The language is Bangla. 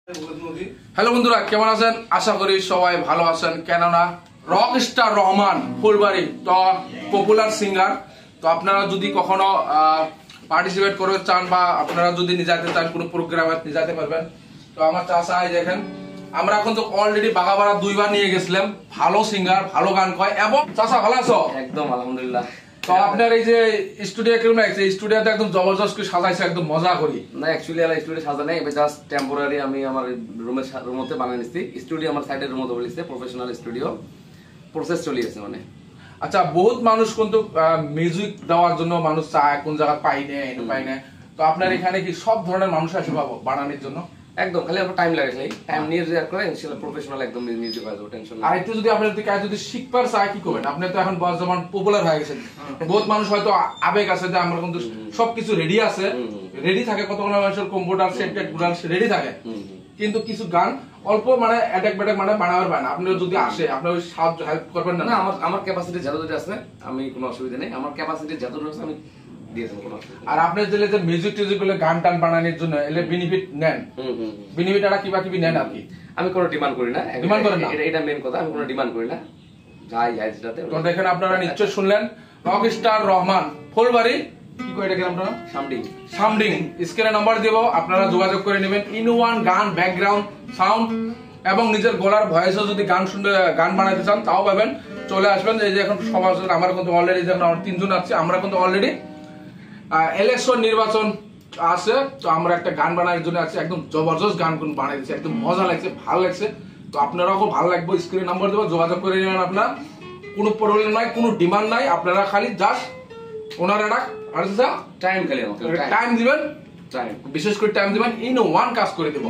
হ্যালো বন্ধুরা, কেমন আছেন? আশা করি সবাই ভালো আছেন। কেননা রকস্টার রহমান ফুলবাড়ি তো পপুলার সিঙ্গার, তো আপনারা যদি কখনো পার্টিসিপেট করতে চান বা আপনারা যদি নিয়ে যেতে চান কোনো প্রোগ্রামে নিয়ে যেতে পারবেন। তো আমার চাচা দেখেন, আমরা এখন তো অলরেডি বাগাবাড়া 2 বার নিয়ে গেছিলাম। ভালো সিঙ্গার, ভালো গান কয়। এবং চাচা ভালো আছো? একদম আলহামদুলিল্লাহ। তো আপনার এই যে স্টুডিও কেমন লাগছে? স্টুডিওতে একদম জবরদস্ত করে সাজাইছে, একদম মজা করি না। অ্যাকচুয়ালি আমার স্টুডিও সাজা নাই, এটা জাস্ট টেম্পোরারি আমি আমার রুমতে বানিয়ে নিচ্ছি। স্টুডিও আমার সাইডের রুমতে বলিছে, প্রফেশনাল স্টুডিও প্রসেস চলে গেছে মানে। আচ্ছা, বহুত মানুষ কিন্তু মিউজিক দেওয়ার জন্য মানুষ চায়, কোন জায়গা পাই না। তো আপনার এখানে কি সব ধরনের মানুষ আসে পাবো বানানোর জন্য? একদম, খালি আমার টাইম লাগে, খালি টাইম নিয়ে করে ইনশাআল্লাহ প্রফেশনাল একদম মিউজিক বাজাবো, টেনশন নাই। আর একটু যদি আপনার থেকে যদি শিখবার চায় কি করবেন? আপনি তো এখন বয়স যেমন পপুলার হয়ে গেছেন, বহুত মানুষ হয়তো আবেগ আছে যে আমরা কিন্তু সবকিছু রেডি আছে, রেডি থাকে, কতগুলো মানুষের কম্পিউটার সেট গুলান রেডি থাকে, কিন্তু কিছু গান অল্প মানে অ্যাটাক ব্যাটাক মানে বানাবার পায় না। আপনি যদি আসে আপনার ওই সাহায্য হেল্প করবেন না? না, আমার ক্যাপাসিটি যতটা আছে আমি কোনো অসুবিধা নেই, আমার ক্যাপাসিটি যতটা আছে আমি দিয়ে দেবো, কোনো অসুবিধা। আর আপনি যে মিউজিক টিউজিক গুলো গান টান বানানোর জন্য এলে বেনিফিট নেন, বেনিফিট এটা কিবা কিবি নেন আপনি? আমি কোনো ডিমান্ড করি না, ডিমান্ড করেন না, এটা মেইন কথা। আমি কোনো ডিমান্ড করি না, যাই যাই যেটাতে। তো দেখেন আপনারা নিশ্চয় শুনলেন, রকস্টার রহমান ফুলবাড়ি, কি কই দেখেন আপনারা, সামডিং। স্ক্রিনে নাম্বার দেব, আপনারা যোগাযোগ করে নেবেন। ইন ওয়ান গান, ব্যাকগ্রাউন্ড সাউন্ড এবং নিজের গলার ভয়েসও যদি গান শুনতে গান বানাতে চান তাও পাবেন, চলে আসবেন। এই যে এখন সবার আমরা কিন্তু অলরেডি যখন আমরা 3 জন আছি, আমরা কিন্তু অলরেডি ইলেকশন নির্বাচন আছে, তো আমরা একটা গান বানানোর জন্য আছি। একদম জবরদস্ত গান বানাইছি, একদম মজা লাগছে, ভালো লাগছে। তো আপনারাও খুব ভালো লাগবে। স্ক্রিনে নাম্বার দেবো, যোগাযোগ করে নেবেন। আপনারা কোনো প্রবলেম নাই, কোনো ডিমান্ড নাই, আপনারা খালি জাস্ট ওনার একটা টাইম খালি টাইম দিবেন, টাইম বিশেষ করে টাইম দিবেন। ইন ওয়ান কাজ করে দেবো।